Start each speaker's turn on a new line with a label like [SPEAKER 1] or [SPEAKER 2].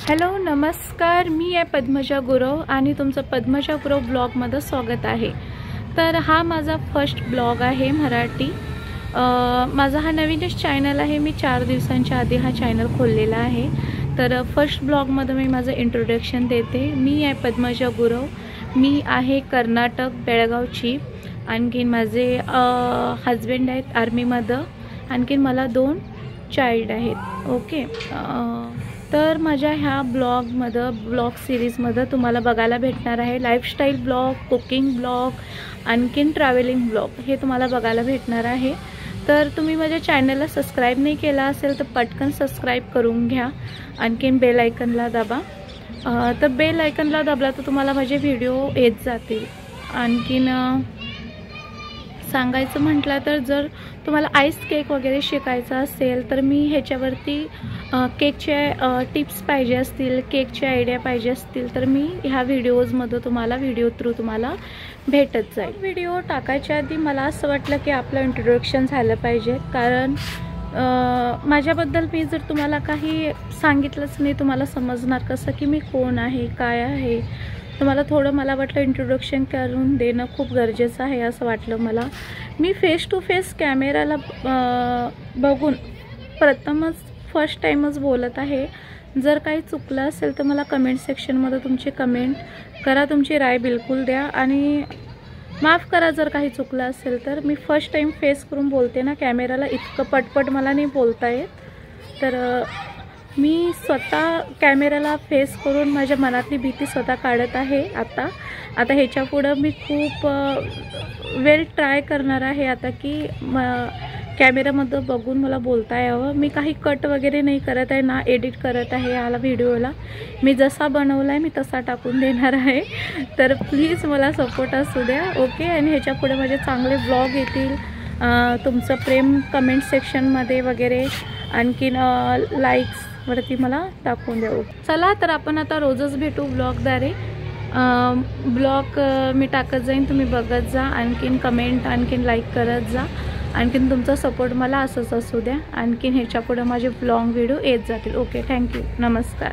[SPEAKER 1] Hello नमस्कार, मी आहे पद्मजा गुरव आणि तुमचं पद्मजा गुरव ब्लॉगमध्ये स्वागत आहे। तर हा माझा फर्स्ट ब्लॉग आहे मराठी। माझा हा नवीनच चॅनल आहे। मी 4 दिवसांच्या आधी हा चॅनल खोललेला आहे। तर फर्स्ट ब्लॉगमध्ये मी माझं इंट्रोडक्शन देते। मी आहे पद्मजा गुरव, मी आहे कर्नाटक बेळगावची। आणखीन माझे हस्बंड आहेत आर्मीमध्ये, आणखीन मला 2 चाइल्ड आहेत। ओके, तर माझ्या ह्या ब्लॉग सीरीजमध्ये तुम्हाला बघायला भेटणार आहे लाईफस्टाईल ब्लॉग, कुकिंग ब्लॉग, आणखीन ट्रॅव्हलिंग ब्लॉग हे तुम्हाला बघायला भेटणार आहे। तर तुम्ही माझ्या चॅनलला सबस्क्राइब नाही केला असेल तर पटकन सबस्क्राइब करून घ्या, आणखीन बेल आयकनला दाबा। तर बेल आयकनला दाबला तर तुम्हाला माझे व्हिडिओ येत जातील। आणखीन सांगायचं म्हटलं तर जर तुम्हाला आईस केक वगैरे शिकायचा असेल तर मी ह्याच्यावरती केकचे टिप्स पाहिजे असतील, केकचे आयडिया पाहिजे असतील तर मी ह्या व्हिडिओजमध्ये तुम्हाला व्हिडिओ थ्रू तुम्हाला भेटत जाईल। व्हिडिओ टाकायच्या आधी मला असं वाटलं की आपलं इंट्रोडक्शन झालं पाहिजे, कारण माझ्याबद्दल मी जर तुम्हाला काही सांगितलंच नाही तुम्हाला समजणार कसं की मी कोण आहे, काय आहे। तुम्हाला थोडं मला वाटलं इंट्रोडक्शन करून देणं खूप गरजेचं आहे असं वाटलं मला। मी फेस टू फेस कॅमेराला बघून प्रथमच फर्स्ट टाइमच बोलत आहे। जर काही चुकलं असेल तर मला कमेंट सेक्शनमध्ये तुमची कमेंट करा, तुमची राय बिलकुल द्या आणि माफ करा जर काही चुकलं असेल तर। मी फर्स्ट टाइम फेस करून बोलते ना कॅमेराला, इतकं पटपट मला नाही बोलता येत। तर मी स्वतः कॅमेराला फेस करून माझ्या मनातली भीती स्वतः काढत आहे। आता ह्याच्यापुढं मी खूप वेल ट्राय करणार आहे आता की कॅमेरामध्ये बघून मला बोलता यावं। मी काही कट वगैरे नाही करत आहे ना एडिट करत आहे याला व्हिडिओला। मी जसा बनवला आहे मी तसा टाकून देणार आहे। तर प्लीज मला सपोर्ट असू द्या, ओके। आणि ह्याच्यापुढे माझे चांगले ब्लॉग येतील, तुमचं प्रेम कमेंट सेक्शनमध्ये वगैरे आणखीन लाईक्स वरती मला टाकून द्या। चला तर आपण आता रोजच भेटू ब्लॉगद्वारे। ब्लॉग मी टाकत जाईन, तुम्ही बघत जा, आणखीन कमेंट आणखीन लाईक करत जा, आणखीन तुमचा सपोर्ट मला असंच असू द्या। आणखीन ह्याच्यापुढे माझे ब्लॉग व्हिडिओ येत जातील। ओके, थँक्यू, नमस्कार।